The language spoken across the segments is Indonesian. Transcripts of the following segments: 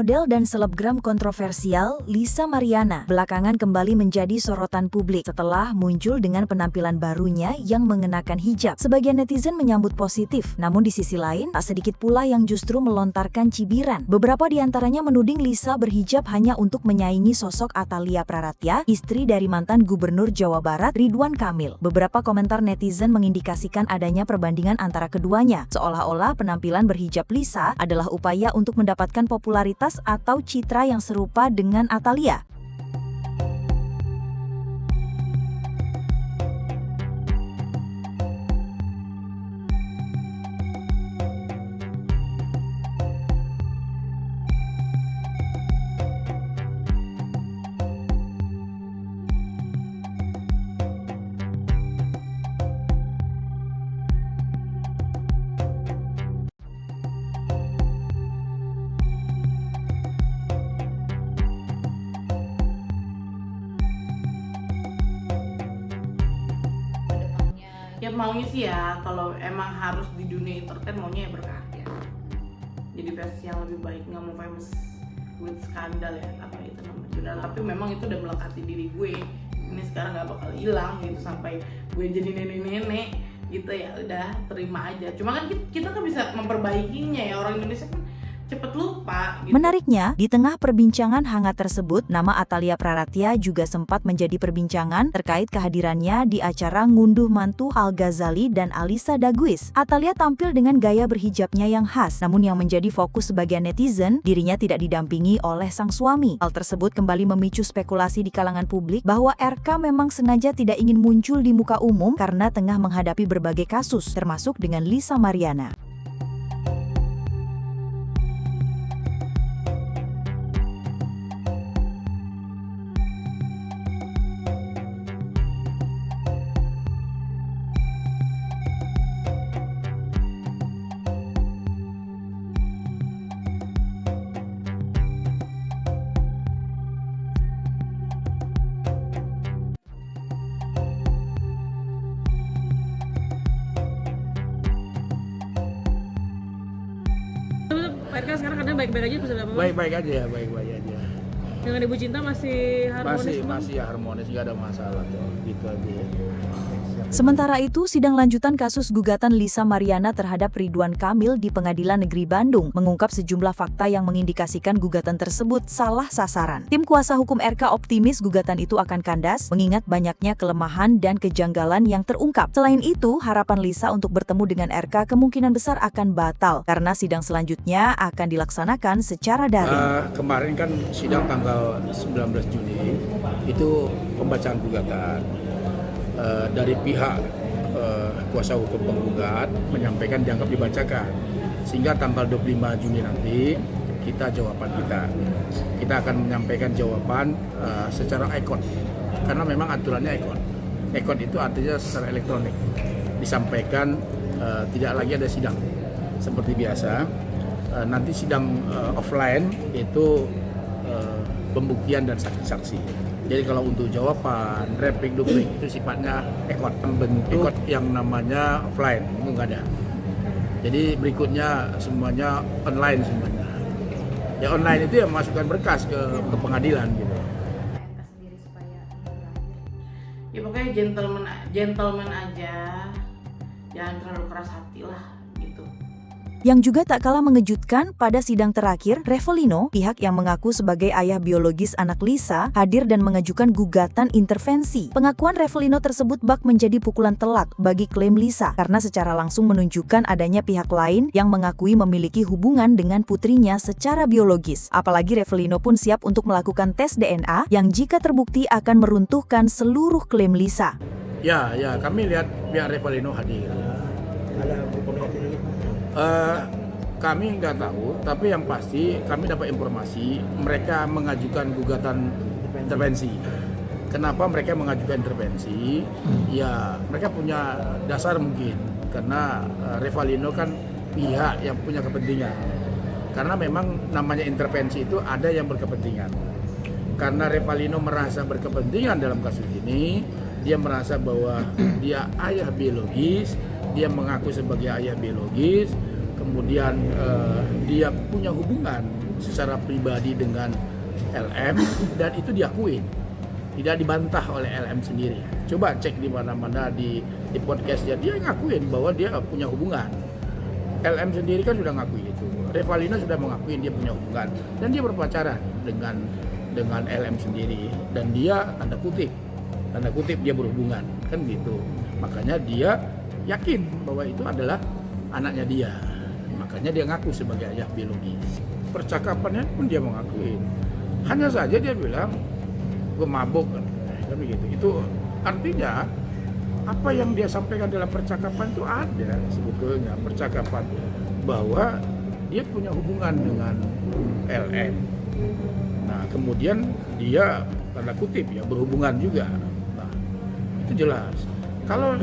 Model dan selebgram kontroversial Lisa Mariana belakangan kembali menjadi sorotan publik setelah muncul dengan penampilan barunya yang mengenakan hijab. Sebagian netizen menyambut positif, namun di sisi lain tak sedikit pula yang justru melontarkan cibiran. Beberapa di antaranya menuding Lisa berhijab hanya untuk menyaingi sosok Atalia Praratya, istri dari mantan Gubernur Jawa Barat Ridwan Kamil. Beberapa komentar netizen mengindikasikan adanya perbandingan antara keduanya, seolah-olah penampilan berhijab Lisa adalah upaya untuk mendapatkan popularitas atau citra yang serupa dengan Atalia. Ya maunya sih ya, kalau emang harus di dunia entertain maunya ya berkarya. Jadi versi yang lebih baik, nggak mau famous with skandal ya, apa itu namanya. Tapi memang itu udah melekati diri gue. Ini sekarang nggak bakal hilang gitu sampai gue jadi nenek-nenek gitu ya. Udah terima aja. Cuma kan kita kan bisa memperbaikinya ya, orang Indonesia kan cepet lupa gitu. Menariknya, di tengah perbincangan hangat tersebut, nama Atalia Praratya juga sempat menjadi perbincangan terkait kehadirannya di acara ngunduh mantu Al-Ghazali dan Alisa Daguis. Atalia tampil dengan gaya berhijabnya yang khas, namun yang menjadi fokus sebagian netizen, dirinya tidak didampingi oleh sang suami. Hal tersebut kembali memicu spekulasi di kalangan publik bahwa RK memang sengaja tidak ingin muncul di muka umum karena tengah menghadapi berbagai kasus, termasuk dengan Lisa Mariana. Pak RK sekarang kadang baik-baik aja bisa dapat Baik-baik aja ya, baik-baik aja. dengan Ibu Cinta masih harmonis Masih harmonis, nggak ada masalah tuh, gitu aja ya. Sementara itu, sidang lanjutan kasus gugatan Lisa Mariana terhadap Ridwan Kamil di Pengadilan Negeri Bandung mengungkap sejumlah fakta yang mengindikasikan gugatan tersebut salah sasaran. Tim kuasa hukum RK optimis gugatan itu akan kandas, mengingat banyaknya kelemahan dan kejanggalan yang terungkap. Selain itu, harapan Lisa untuk bertemu dengan RK kemungkinan besar akan batal, karena sidang selanjutnya akan dilaksanakan secara daring. Kemarin kan sidang tanggal 19 Juni, itu pembacaan gugatan. Dari pihak kuasa hukum penggugat menyampaikan dianggap dibacakan, sehingga tanggal 25 Juni nanti kita akan menyampaikan jawaban secara ekon, karena memang aturannya ekon itu artinya secara elektronik disampaikan, tidak lagi ada sidang seperti biasa. Nanti sidang offline itu pembuktian dan saksi-saksi. Jadi kalau untuk jawaban, replik, duplik itu sifatnya bentuk yang namanya offline, itu nggak ada. Jadi berikutnya semuanya online semuanya. Ya online itu ya masukkan berkas ke pengadilan gitu. Ya pokoknya gentleman aja, jangan terlalu keras hati lah gitu. Yang juga tak kalah mengejutkan, pada sidang terakhir, Revelino, pihak yang mengaku sebagai ayah biologis anak Lisa, hadir dan mengajukan gugatan intervensi. Pengakuan Revelino tersebut bak menjadi pukulan telak bagi klaim Lisa, karena secara langsung menunjukkan adanya pihak lain yang mengakui memiliki hubungan dengan putrinya secara biologis. Apalagi Revelino pun siap untuk melakukan tes DNA yang jika terbukti akan meruntuhkan seluruh klaim Lisa. Ya, kami lihat pihak Revelino hadir. Kami nggak tahu, tapi yang pasti kami dapat informasi mereka mengajukan gugatan intervensi. Kenapa mereka mengajukan intervensi? Ya, mereka punya dasar mungkin, karena Revalino kan pihak yang punya kepentingan. Karena memang namanya intervensi itu ada yang berkepentingan. Karena Revalino merasa berkepentingan dalam kasus ini, dia merasa bahwa dia ayah biologis, dia mengaku sebagai ayah biologis, kemudian dia punya hubungan secara pribadi dengan LM dan itu diakuin, tidak dibantah oleh LM sendiri. Coba cek di mana-mana di podcastnya, dia ngakuin bahwa dia punya hubungan. LM sendiri kan sudah ngakuin itu, Revalina sudah mengakuin dia punya hubungan dan dia berpacaran dengan LM sendiri, dan dia tanda kutip dia berhubungan kan gitu. Makanya dia yakin bahwa itu adalah anaknya dia, makanya dia ngaku sebagai ayah biologis. Percakapannya pun dia mengakuin, hanya saja dia bilang gue mabuk kan begitu. Itu artinya apa yang dia sampaikan dalam percakapan itu ada sebetulnya percakapan bahwa dia punya hubungan dengan LM. Nah kemudian dia tanda kutip ya berhubungan juga. Nah itu jelas. Kalau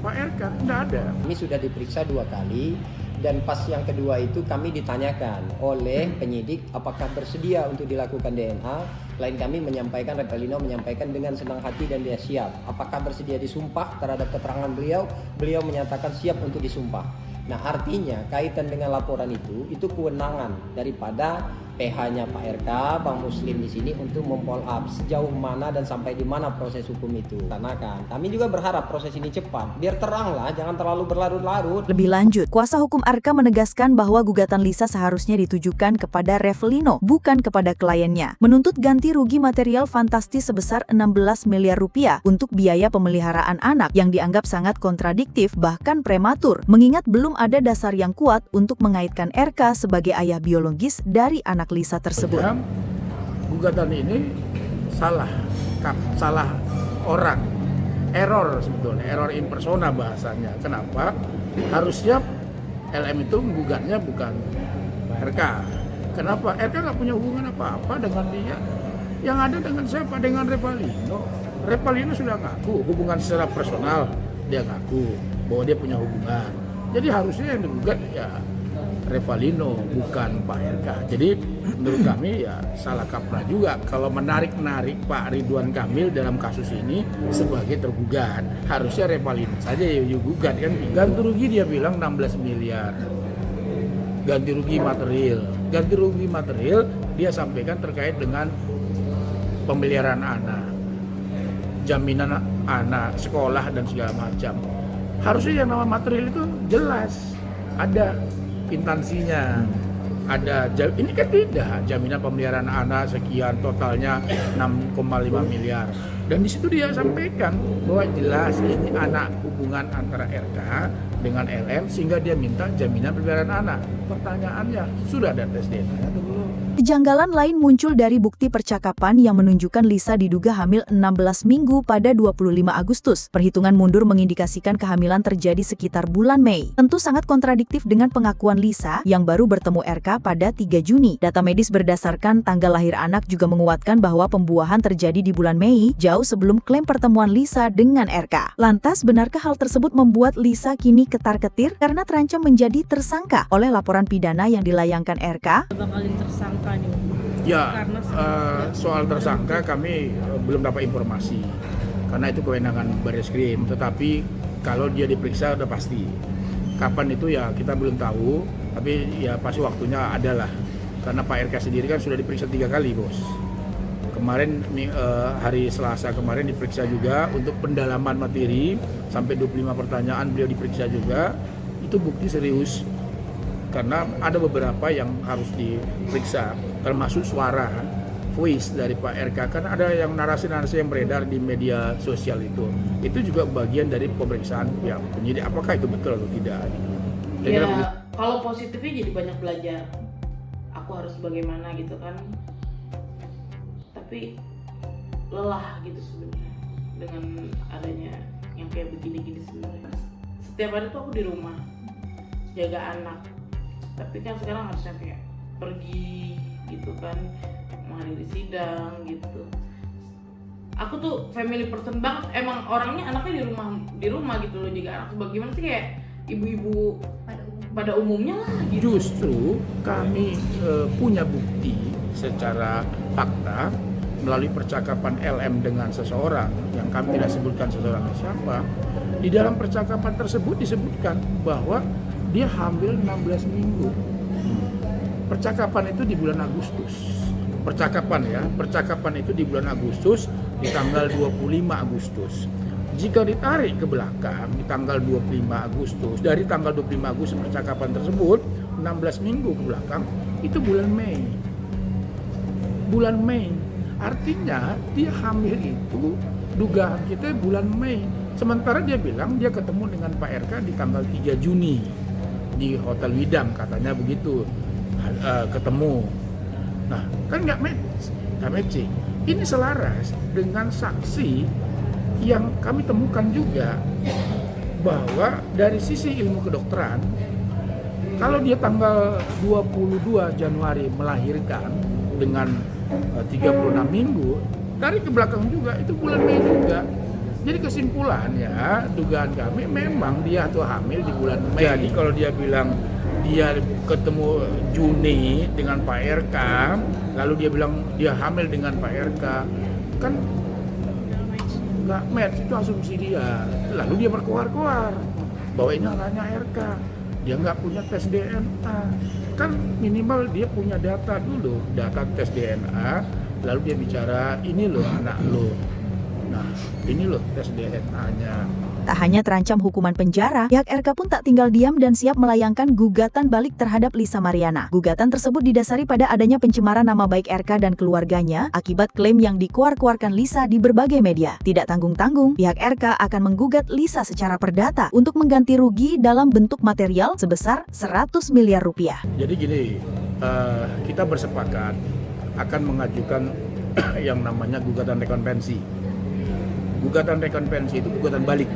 Pak RK tidak ada. Kami sudah diperiksa 2 kali, dan pas yang kedua itu kami ditanyakan oleh penyidik apakah bersedia untuk dilakukan DNA. Klien kami menyampaikan, Revalina menyampaikan dengan senang hati dan dia siap. Apakah bersedia disumpah terhadap keterangan beliau? Beliau menyatakan siap untuk disumpah. Nah artinya kaitan dengan laporan itu kewenangan daripada PH-nya Pak RK, Bang Muslim di sini untuk memfollow up sejauh mana dan sampai di mana proses hukum itu. Karena kan kami juga berharap proses ini cepat, biar terang lah, jangan terlalu berlarut-larut. Lebih lanjut, kuasa hukum Arka menegaskan bahwa gugatan Lisa seharusnya ditujukan kepada Revalino, bukan kepada kliennya. Menuntut ganti rugi material fantastis sebesar 16 miliar rupiah untuk biaya pemeliharaan anak yang dianggap sangat kontradiktif bahkan prematur, mengingat belum ada dasar yang kuat untuk mengaitkan RK sebagai ayah biologis dari anak Lisa tersebut. Gugatan ini salah orang, error sebetulnya, error in persona bahasanya. Kenapa? Harusnya LM itu menggugatnya bukan RK. Kenapa? RK nggak punya hubungan apa-apa dengan dia. Yang ada dengan siapa? Dengan Revalino. Revalino sudah ngaku hubungan secara personal, dia ngaku bahwa dia punya hubungan. Jadi harusnya yang digugat ya Revalino, bukan Pak RK. Jadi menurut kami ya salah kaprah juga kalau menarik-narik Pak Ridwan Kamil dalam kasus ini sebagai tergugat. Harusnya Revalino saja yang gugat kan. Ganti rugi dia bilang 16 miliar. Ganti rugi material. Ganti rugi material dia sampaikan terkait dengan pemeliharaan anak, jaminan anak, sekolah dan segala macam. Harusnya yang nama material itu jelas, ada instansinya, ada. Ini kan tidak, jaminan pemeliharaan anak sekian, totalnya 6,5 miliar. Dan di situ dia sampaikan bahwa jelas ini anak, hubungan antara RK dengan LM sehingga dia minta jaminan pemeliharaan anak. Pertanyaannya, sudah ada tes DNA atau belum? Kejanggalan lain muncul dari bukti percakapan yang menunjukkan Lisa diduga hamil 16 minggu pada 25 Agustus. Perhitungan mundur mengindikasikan kehamilan terjadi sekitar bulan Mei. Tentu sangat kontradiktif dengan pengakuan Lisa yang baru bertemu RK pada 3 Juni. Data medis berdasarkan tanggal lahir anak juga menguatkan bahwa pembuahan terjadi di bulan Mei, jauh sebelum klaim pertemuan Lisa dengan RK. Lantas, benarkah hal tersebut membuat Lisa kini ketar-ketir karena terancam menjadi tersangka oleh laporan pidana yang dilayangkan RK? Bakal tersangka nih. Ya, Karena soal tersangka kami belum dapat informasi karena itu kewenangan Barreskrim. Tetapi kalau dia diperiksa udah pasti. Kapan itu ya kita belum tahu, tapi ya pasti waktunya adalah. Karena Pak RK sendiri kan sudah diperiksa 3 kali, Bos. Kemarin hari Selasa kemarin diperiksa juga untuk pendalaman materi sampai 25 pertanyaan beliau diperiksa juga. Itu bukti serius. Karena ada beberapa yang harus diperiksa, termasuk suara, voice dari Pak RK. Kan ada yang narasi-narasi yang beredar di media sosial itu juga bagian dari pemeriksaan ya penyidik. Apakah itu betul atau tidak? Ya, kalau positifnya jadi banyak belajar. Aku harus bagaimana gitu kan. Tapi lelah gitu sebenarnya dengan adanya yang kayak begini-gini sebenarnya. Setiap hari tuh aku di rumah jaga anak. Tapi kan sekarang harusnya kayak pergi gitu kan, menghadiri sidang gitu. Aku tuh family person banget, emang orangnya anaknya di rumah gitu loh, jaga anak. Bagaimana sih kayak ibu-ibu pada umumnya lah gitu. Justru kami punya bukti secara fakta melalui percakapan LM dengan seseorang yang kami tidak sebutkan seseorang siapa. Di dalam percakapan tersebut disebutkan bahwa dia hamil 16 minggu. percakapan itu di bulan Agustus. Percakapan itu di bulan Agustus, di tanggal 25 Agustus. Jika ditarik ke belakang di tanggal 25 Agustus, dari tanggal 25 Agustus percakapan tersebut 16 minggu ke belakang, itu bulan Mei. Bulan Mei. Artinya dia hamil itu dugaan kita bulan Mei. Sementara dia bilang dia ketemu dengan Pak RK di tanggal 3 Juni di Hotel Widam, katanya begitu ketemu. Nah, kan nggak matching. Ini selaras dengan saksi yang kami temukan juga bahwa dari sisi ilmu kedokteran, kalau dia tanggal 22 Januari melahirkan dengan 36 minggu, dari ke belakang juga itu bulan Mei juga. Jadi kesimpulannya, dugaan kami memang dia tuh hamil di bulan Mei. Jadi kalau dia bilang dia ketemu Juni dengan Pak RK, lalu dia bilang dia hamil dengan Pak RK, kan nggak match, itu asumsi dia. Lalu dia berkoar-koar bahwa ini anaknya RK, dia nggak punya tes DNA. Kan minimal dia punya data dulu, data tes DNA, lalu dia bicara ini loh anak lo. Nah, ini loh tes DNA-nya. Tak hanya terancam hukuman penjara, pihak RK pun tak tinggal diam dan siap melayangkan gugatan balik terhadap Lisa Mariana. Gugatan tersebut didasari pada adanya pencemaran nama baik RK dan keluarganya akibat klaim yang dikuar-kuarkan Lisa di berbagai media. Tidak tanggung-tanggung, pihak RK akan menggugat Lisa secara perdata untuk mengganti rugi dalam bentuk material sebesar 100 miliar rupiah. Jadi gini, kita bersepakat akan mengajukan yang namanya gugatan rekonvensi. Gugatan rekonvensi itu gugatan balik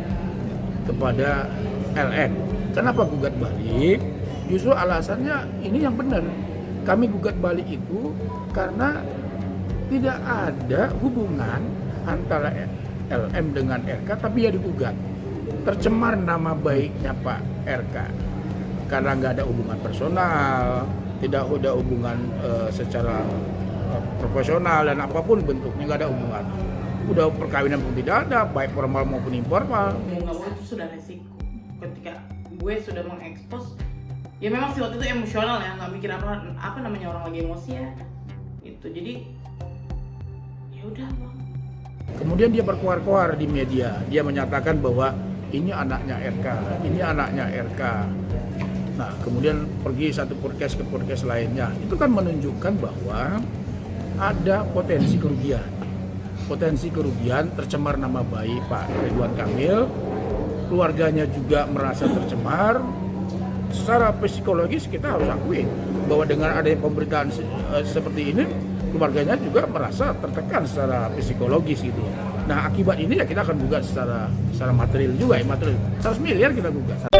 kepada LN. Kenapa gugat balik? Justru alasannya ini yang benar. Kami gugat balik itu karena tidak ada hubungan antara LM dengan RK, tapi ya digugat. Tercemar nama baiknya Pak RK karena nggak ada hubungan personal, tidak ada hubungan secara profesional dan apapun bentuknya, nggak ada hubungan. Udah perkawinan pun tidak ada, baik formal maupun informal. Mau nggak mau itu sudah resiko. Ketika gue sudah mengekspos, ya memang sih waktu itu emosional ya, nggak mikir apa namanya orang lagi emosi ya. Itu jadi ya udah bang. Kemudian dia berkoar-koar di media, dia menyatakan bahwa ini anaknya RK, ini anaknya RK. Nah, kemudian pergi satu podcast ke podcast lainnya. Itu kan menunjukkan bahwa ada potensi kerugian, tercemar nama baik Pak Ridwan Kamil, keluarganya juga merasa tercemar. Secara psikologis kita harus akui bahwa dengan adanya pemberitaan seperti ini, keluarganya juga merasa tertekan secara psikologis gitu. Nah, akibat ini ya kita akan gugat secara material juga, 100 miliar kita gugat.